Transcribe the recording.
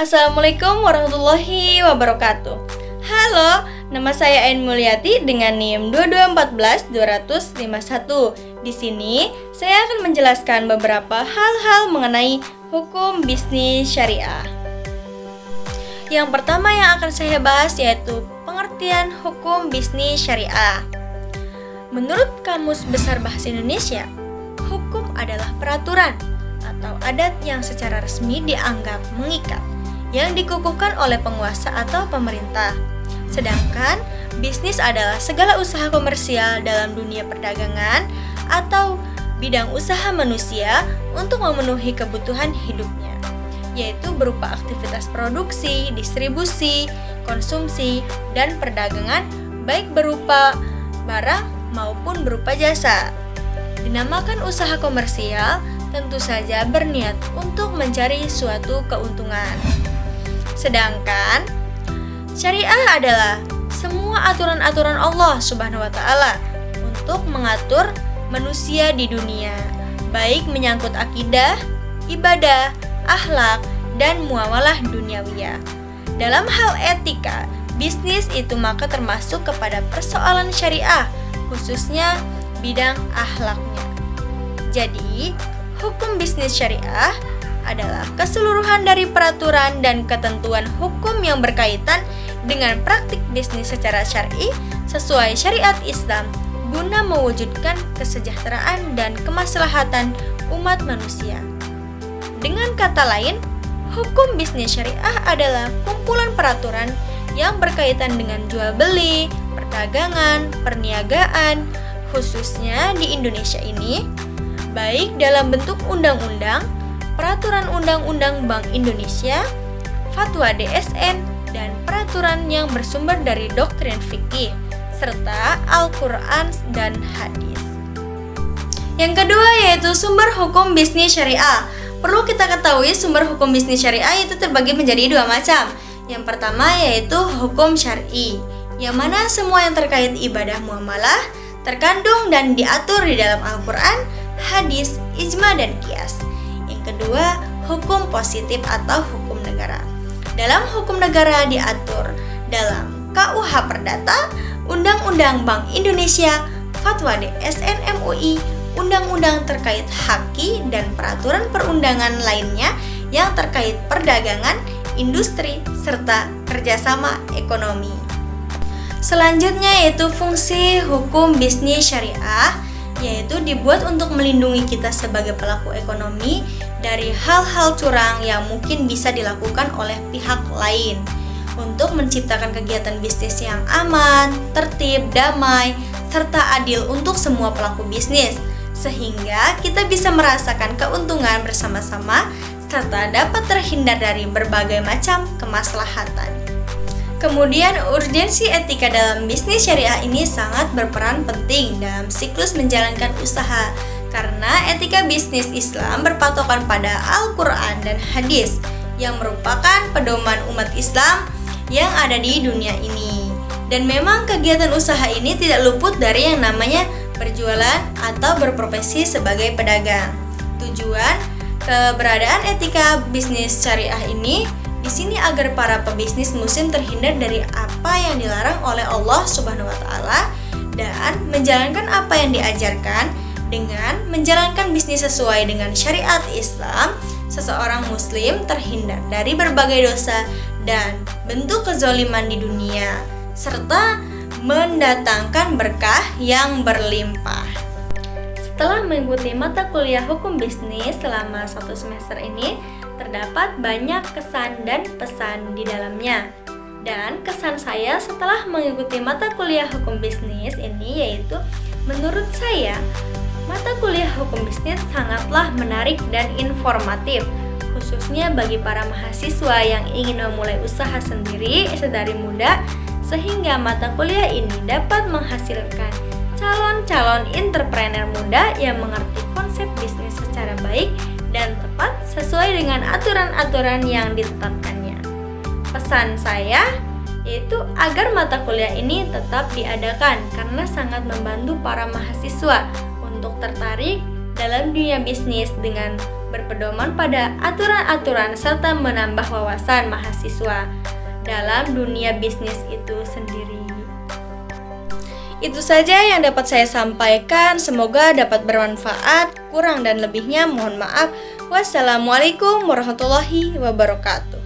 Assalamualaikum warahmatullahi wabarakatuh. Halo, nama saya Ain Mulyati dengan NIM 2214251. Di sini saya akan menjelaskan beberapa hal-hal mengenai hukum bisnis syariah. Yang pertama yang akan saya bahas yaitu pengertian hukum bisnis syariah. Menurut Kamus Besar Bahasa Indonesia, hukum adalah peraturan atau adat yang secara resmi dianggap mengikat, yang dikukuhkan oleh penguasa atau pemerintah. Sedangkan bisnis adalah segala usaha komersial dalam dunia perdagangan atau bidang usaha manusia untuk memenuhi kebutuhan hidupnya, yaitu berupa aktivitas produksi, distribusi, konsumsi, dan perdagangan baik berupa barang maupun berupa jasa. Dinamakan usaha komersial tentu saja berniat untuk mencari suatu keuntungan. Sedangkan syariah adalah semua aturan-aturan Allah Subhanahu wa Ta'ala untuk mengatur manusia di dunia, baik menyangkut akidah, ibadah, akhlak, dan muamalah duniawiyah. Dalam hal etika, bisnis itu maka termasuk kepada persoalan syariah, khususnya bidang akhlaknya. Jadi, hukum bisnis syariah adalah keseluruhan dari peraturan dan ketentuan hukum yang berkaitan dengan praktik bisnis secara syar'i sesuai syariat Islam guna mewujudkan kesejahteraan dan kemaslahatan umat manusia. Dengan kata lain, hukum bisnis syariah adalah kumpulan peraturan yang berkaitan dengan jual beli, perdagangan, perniagaan, khususnya di Indonesia ini, baik dalam bentuk undang-undang, peraturan undang-undang Bank Indonesia, fatwa DSN, dan peraturan yang bersumber dari doktrin fikih, serta Al-Quran dan hadis. Yang kedua yaitu sumber hukum bisnis syariah. Perlu kita ketahui sumber hukum bisnis syariah itu terbagi menjadi dua macam. Yang pertama yaitu hukum syar'i, yang mana semua yang terkait ibadah muamalah terkandung dan diatur di dalam Al-Quran, hadis, ijma, dan qiyas. Yang kedua, hukum positif atau hukum negara. Dalam hukum negara diatur dalam KUH Perdata, Undang-Undang Bank Indonesia, Fatwa DSN MUI, undang-undang terkait haki, dan peraturan perundangan lainnya yang terkait perdagangan, industri, serta kerjasama ekonomi. Selanjutnya yaitu fungsi hukum bisnis syariah, yaitu dibuat untuk melindungi kita sebagai pelaku ekonomi dari hal-hal curang yang mungkin bisa dilakukan oleh pihak lain, untuk menciptakan kegiatan bisnis yang aman, tertib, damai, serta adil untuk semua pelaku bisnis, sehingga kita bisa merasakan keuntungan bersama-sama serta dapat terhindar dari berbagai macam kemaslahatan. Kemudian, urgensi etika dalam bisnis syariah ini sangat berperan penting dalam siklus menjalankan usaha, karena etika bisnis Islam berpatokan pada Al-Quran dan hadis yang merupakan pedoman umat Islam yang ada di dunia ini. Dan memang kegiatan usaha ini tidak luput dari yang namanya berjualan atau berprofesi sebagai pedagang. Tujuan keberadaan etika bisnis syariah ini di sini agar para pebisnis muslim terhindar dari apa yang dilarang oleh Allah Subhanahu wa Ta'ala dan menjalankan apa yang diajarkan. Dengan menjalankan bisnis sesuai dengan syariat Islam, seseorang muslim terhindar dari berbagai dosa dan bentuk kezaliman di dunia, serta mendatangkan berkah yang berlimpah. Setelah mengikuti mata kuliah hukum bisnis selama 1 semester ini, terdapat banyak kesan dan pesan di dalamnya. Dan kesan saya setelah mengikuti mata kuliah hukum bisnis ini yaitu, menurut saya, mata kuliah hukum bisnis sangatlah menarik dan informatif, khususnya bagi para mahasiswa yang ingin memulai usaha sendiri sedari muda, sehingga mata kuliah ini dapat menghasilkan calon-calon entrepreneur muda yang mengerti konsep bisnis secara baik dan tepat sesuai dengan aturan-aturan yang ditetapkannya. Pesan saya yaitu agar mata kuliah ini tetap diadakan karena sangat membantu para mahasiswa untuk tertarik dalam dunia bisnis dengan berpedoman pada aturan-aturan serta menambah wawasan mahasiswa dalam dunia bisnis itu sendiri. Itu saja yang dapat saya sampaikan, semoga dapat bermanfaat. Kurang dan lebihnya mohon maaf. Wassalamualaikum warahmatullahi wabarakatuh.